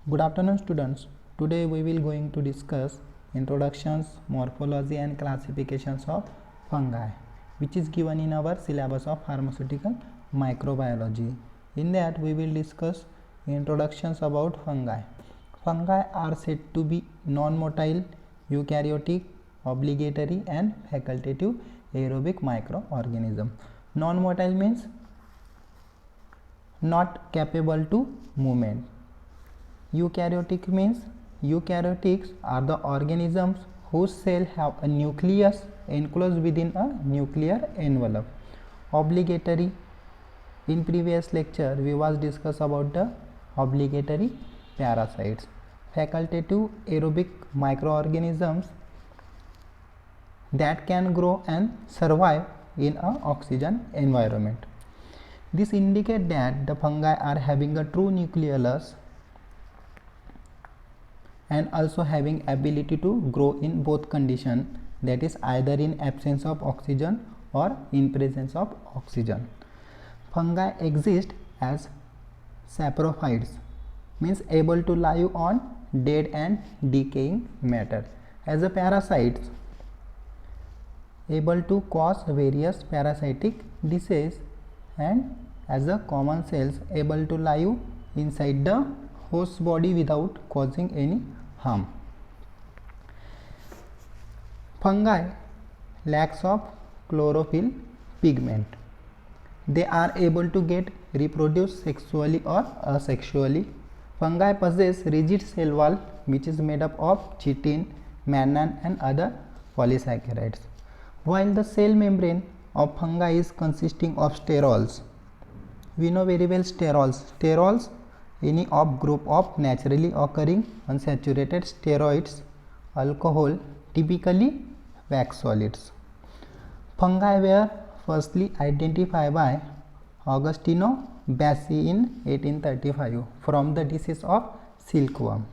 Good afternoon students. Today we will going to discuss introductions, morphology and classifications of fungi, which is given in our syllabus of pharmaceutical microbiology. In that we will discuss introductions about fungi. Fungi are said to be non-motile, eukaryotic, obligatory and facultative aerobic microorganism. Non-motile means not capable to movement. Eukaryotic means eukaryotics are the organisms whose cell have a nucleus enclosed within a nuclear envelope. Obligatory, in previous lecture we was discuss about the obligatory parasites. Facultative aerobic microorganisms that can grow and survive in a oxygen environment. This indicates that the fungi are having a true nucleolus and also having ability to grow in both condition, that is either in absence of oxygen or in presence of oxygen. Fungi exist as saprophytes, means able to live on dead and decaying matter. As a parasites, able to cause various parasitic disease, and as a common cells able to live inside the host body without causing any harm. Fungi lacks of chlorophyll pigment. They are able to get reproduce sexually or asexually. Fungi possess rigid cell wall which is made up of chitin, mannan and other polysaccharides, while the cell membrane of fungi is consisting of sterols. We know very well sterols. Sterols, any of group of naturally occurring unsaturated steroids, alcohol, typically wax solids. Fungi were firstly identified by Agostino Bassi in 1835 from the disease of silkworm.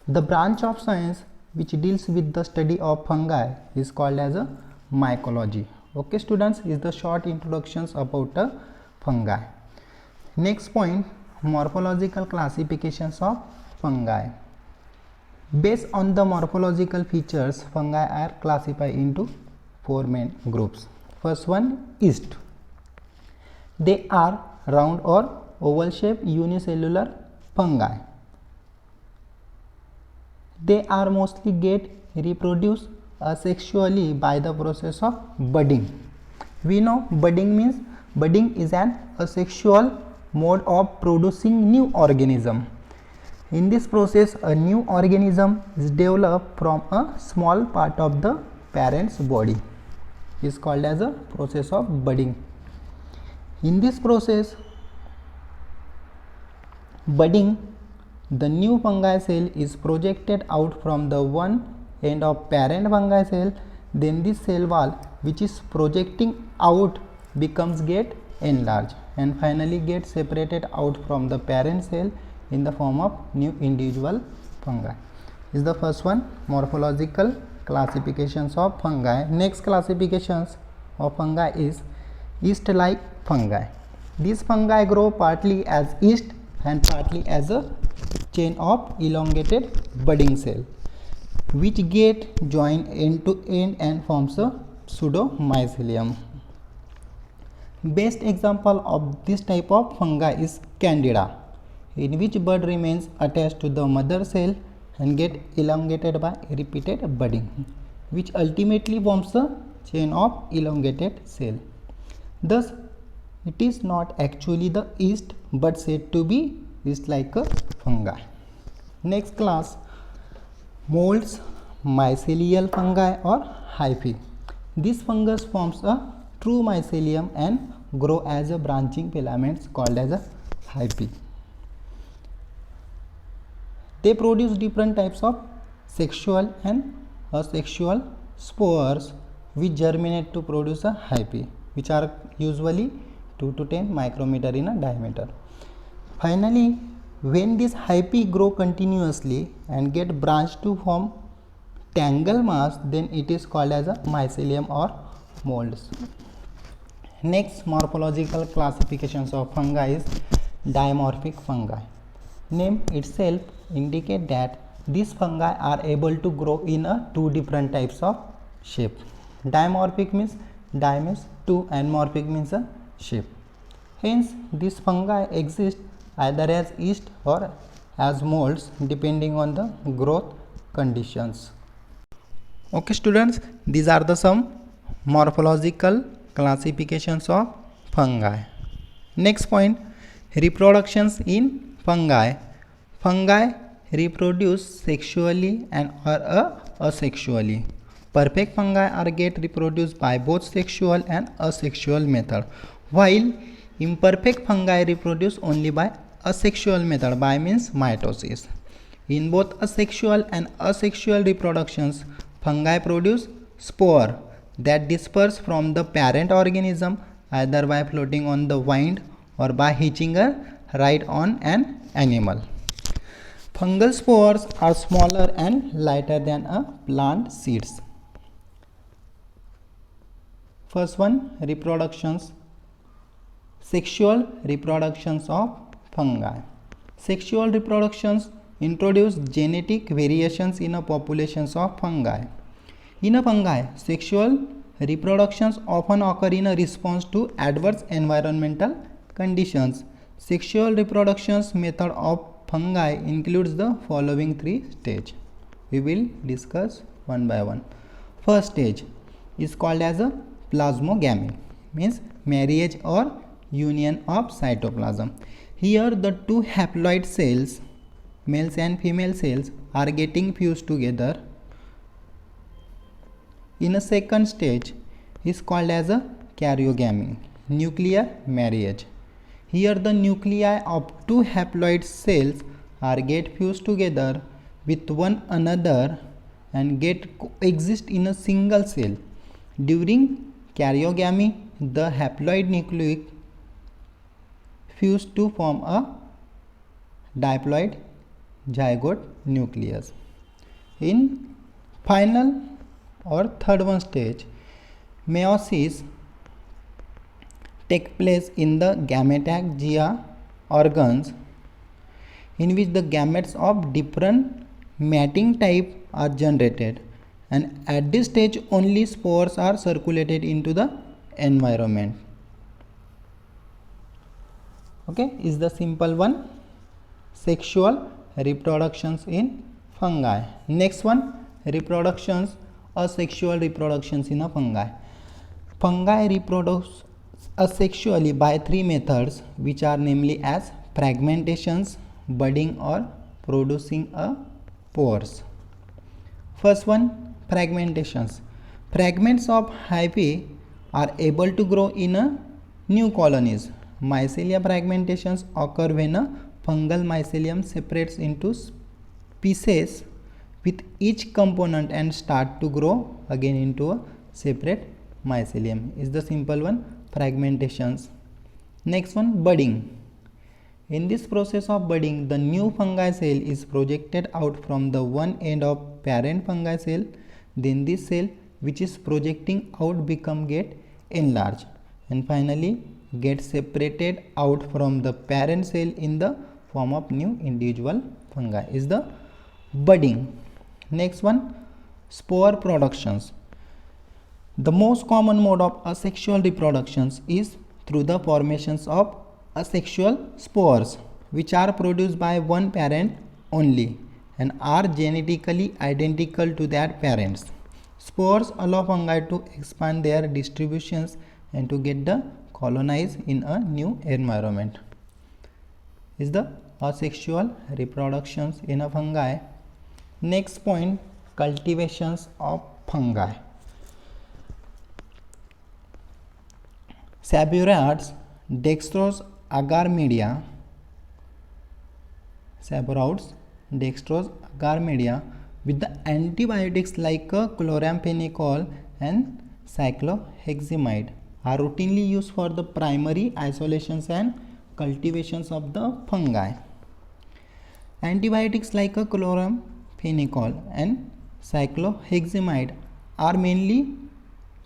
The branch of science which deals with the study of fungi is called as a mycology. Okay students, is the short introductions about the fungi. Next point, morphological classifications of fungi. Based on the morphological features, fungi are classified into four main groups. First one, yeast. They are round or oval shaped unicellular fungi. They are mostly get reproduced asexually by the process of budding. We know budding is an asexual mode of producing new organism. In this process, a new organism is developed from a small part of the parent's body. It is called as a process of budding. In this process, budding, the new fungi cell is projected out from the one end of parent fungi cell. Then this cell wall which is projecting out becomes get enlarged and finally get separated out from the parent cell in the form of new individual fungi. This is the first one, morphological classifications of fungi. Next classifications of fungi is yeast-like fungi. These fungi grow partly as yeast and partly as a chain of elongated budding cell which get joined end to end and forms a pseudomycelium. Best example of this type of fungi is Candida, in which bud remains attached to the mother cell and get elongated by repeated budding, which ultimately forms a chain of elongated cell. Thus, it is not actually the yeast but said to be yeast-like a fungi. Next class, molds, mycelial fungi or hyphae. This fungus forms a true mycelium and grow as a branching filaments called as a hyphae. They produce different types of sexual and asexual spores which germinate to produce a hyphae, which are usually 2 to 10 micrometer in a diameter. Finally, when these hyphae grow continuously and get branched to form tangle mass, then it is called as a mycelium or molds. Next morphological classifications of fungi is dimorphic fungi. Name itself indicate that these fungi are able to grow in two different types of shape. Dimorphic means two, and morphic means a shape. Hence, these fungi exist either as yeast or as molds depending on the growth conditions. Okay students, these are the some morphological classifications of fungi. Next point, reproductions in fungi. Fungi reproduce sexually and or asexually. Perfect fungi are get reproduced by both sexual and asexual method, while imperfect fungi reproduce only by asexual method, by means mitosis. In both asexual and asexual reproductions, fungi produce spore that disperse from the parent organism either by floating on the wind or by hitching a ride on an animal. Fungal spores are smaller and lighter than a plant seeds. First one, reproductions. Sexual reproductions of fungi. Sexual reproductions introduce genetic variations in a populations of fungi. In a fungi, sexual reproductions often occur in a response to adverse environmental conditions. Sexual reproductions method of fungi includes the following three stages. We will discuss one by one. First stage is called as a plasmogamy, means marriage or union of cytoplasm. Here the two haploid cells, males and female cells, are getting fused together. In a second stage is called as a karyogamy, nuclear marriage. Here the nuclei of two haploid cells are get fused together with one another and get coexist in a single cell. During karyogamy, the haploid nuclei fuse to form a diploid zygote nucleus. In final or third one stage, meiosis take place in the gametophagia organs, in which the gametes of different mating type are generated, and at this stage only spores are circulated into the environment. Okay, is the simple one, sexual reproductions in fungi. Next one, reproductions, asexual reproductions in a fungi. Fungi reproduce asexually by three methods, which are namely as fragmentations, budding, or producing a pores. First one, fragmentations. Fragments of hyphae are able to grow in a new colonies. Mycelia fragmentations occur when a fungal mycelium separates into species with each component and start to grow again into a separate mycelium. Is the simple one, fragmentations. Next one, budding. In this process of budding, the new fungi cell is projected out from the one end of parent fungi cell. Then this cell which is projecting out get enlarged and finally get separated out from the parent cell in the form of new individual fungi. Is the budding. Next one, spore productions. The most common mode of asexual reproductions is through the formations of asexual spores, which are produced by one parent only and are genetically identical to their parents. Spores allow fungi to expand their distributions and to get the colonize in a new environment. Is the asexual reproductions in a fungi. Next point, cultivations of fungi. Saburids, dextrose agar media, Saburids, dextrose agar media with the antibiotics like chloramphenicol and cycloheximide are routinely used for the primary isolations and cultivations of the fungi. Antibiotics like chloramphenicol and cycloheximide are mainly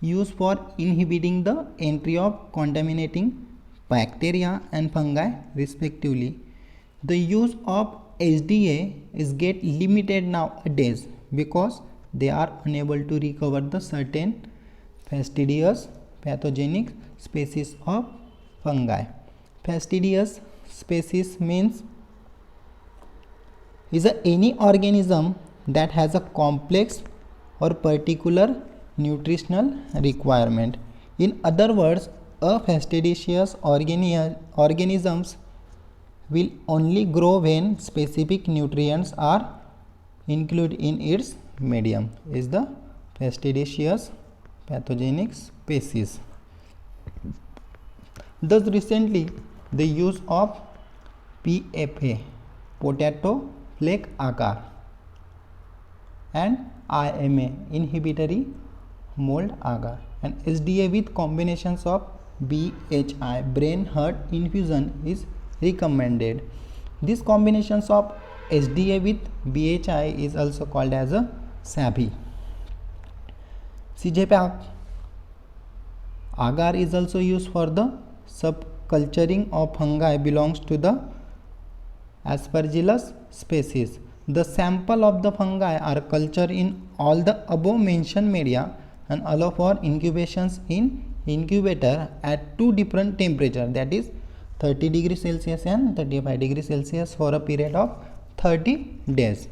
used for inhibiting the entry of contaminating bacteria and fungi respectively. The use of HDA is get limited nowadays because they are unable to recover the certain fastidious pathogenic species of fungi. Fastidious species means is any organism that has a complex or particular nutritional requirement. In other words, a fastidious organisms will only grow when specific nutrients are included in its medium. Is the fastidious pathogenic species. Thus recently the use of PFA, potato flake agar, and IMA, inhibitory mold agar, and HDA with combinations of BHI, brain heart infusion, is recommended. These combinations of HDA with BHI is also called as a SABI. CJPAC agar is also used for the subculturing of fungi belongs to the Aspergillus species. The sample of the fungi are cultured in all the above mentioned media and allow for incubations in incubator at two different temperatures, that is 30 degrees Celsius and 35 degrees Celsius for a period of 30 days.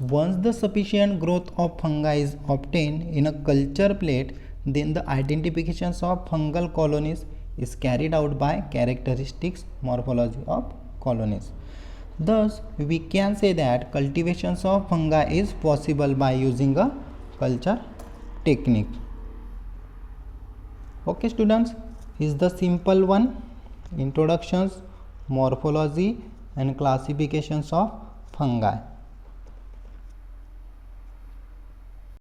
Once the sufficient growth of fungi is obtained in a culture plate, then the identifications of fungal colonies is carried out by characteristics morphology of colonies. Thus, we can say that cultivations of fungi is possible by using a culture technique. Okay students, is the simple one, introductions, morphology and classifications of fungi.